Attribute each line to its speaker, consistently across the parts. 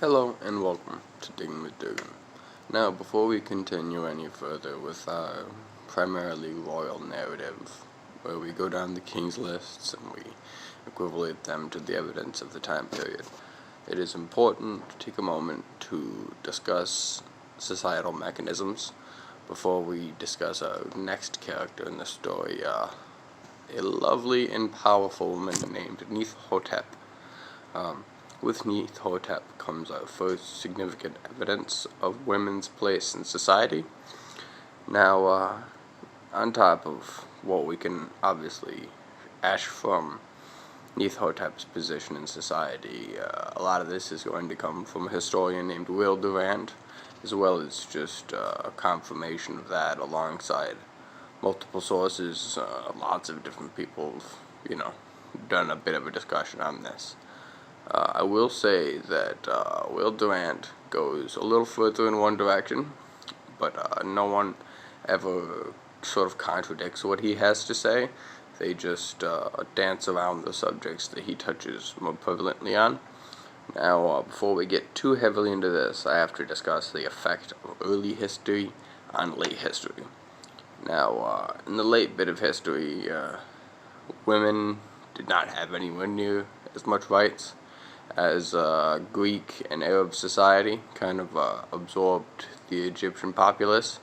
Speaker 1: Hello and welcome to Digging with Dugan. Now, before we continue any further with our primarily royal narrative, where we go down the king's lists and we equivalent them to the evidence of the time period, it is important to take a moment to discuss societal mechanisms before we discuss our next character in the story, a lovely and powerful woman named Neith-Hotep. With Neith-Hotep comes our first significant evidence of women's place in society. Now, on top of what we can obviously ash from Neith-Hotep's position in society, a lot of this is going to come from a historian named Will Durand, as well as just a confirmation of that alongside multiple sources. Lots of different people have, done a bit of a discussion on this. I will say that Will Durand goes a little further in one direction, but no one ever sort of contradicts what he has to say. They just dance around the subjects that he touches more prevalently on. Now, before we get too heavily into this, I have to discuss the effect of early history on late history. Now, in the late bit of history, women did not have anywhere near as much rights as Greek and Arab society kind of absorbed the Egyptian populace,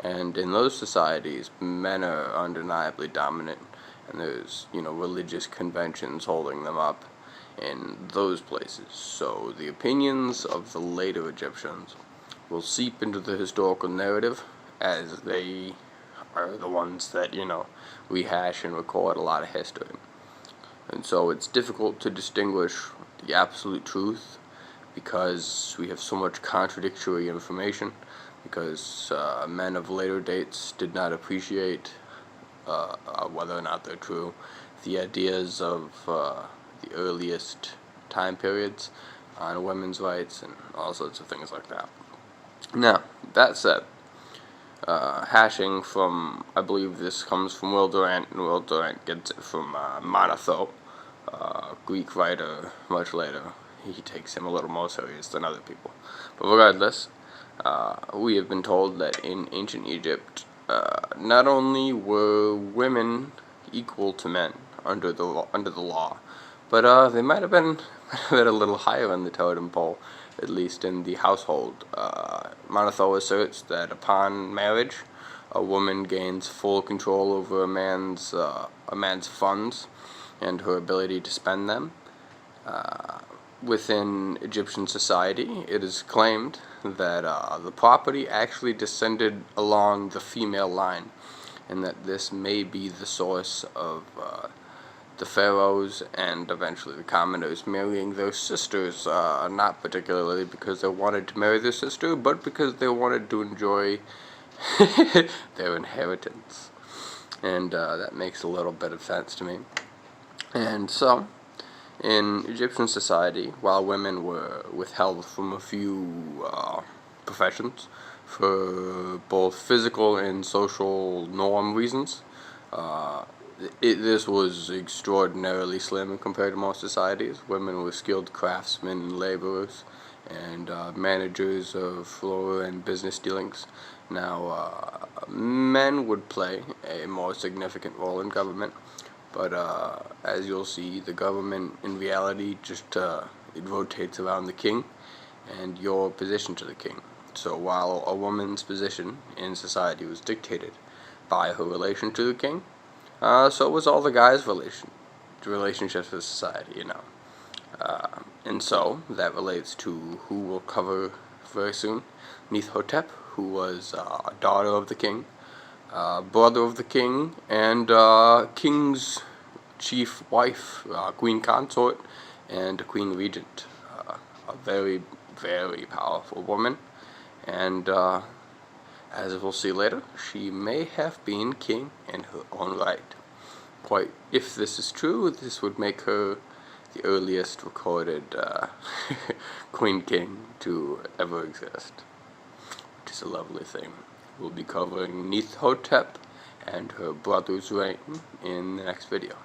Speaker 1: and in those societies men are undeniably dominant, and there's religious conventions holding them up in those places. So the opinions of the later Egyptians will seep into the historical narrative, as they are the ones that rehash and record a lot of history. And so it's difficult to distinguish the absolute truth because we have so much contradictory information, because men of later dates did not appreciate whether or not they're true the ideas of the earliest time periods on women's rights and all sorts of things like that. Now, that said, hashing from, I believe this comes from Will Durand, and Will Durand gets it from Manetho, Greek writer much later. He takes him a little more serious than other people. But regardless, we have been told that in ancient Egypt, not only were women equal to men under the law, but they might have been a little higher on the totem pole, at least in the household. Manetho asserts that upon marriage, a woman gains full control over a man's funds and her ability to spend them. Within Egyptian society, it is claimed that the property actually descended along the female line, and that this may be the source of the pharaohs and eventually the commoners marrying their sisters, not particularly because they wanted to marry their sister, but because they wanted to enjoy their inheritance. And that makes a little bit of sense to me. And so, in Egyptian society, while women were withheld from a few professions for both physical and social norm reasons, this was extraordinarily slim compared to most societies. Women were skilled craftsmen and laborers, and managers of floor and business dealings. Now, men would play a more significant role in government, but as you'll see, the government in reality just it rotates around the king and your position to the king. So while a woman's position in society was dictated by her relation to the king, so was all the guys' relationships with society, and so that relates to who we'll cover very soon. Neith-Hotep, who was a daughter of the king, brother of the king, and king's chief wife, queen consort, and queen regent. A very, very powerful woman, and as we'll see later, she may have been king in her own right. Quite, if this is true, this would make her the earliest recorded queen king to ever exist, which is a lovely thing. We'll be covering Neith-Hotep and her brother's reign in the next video.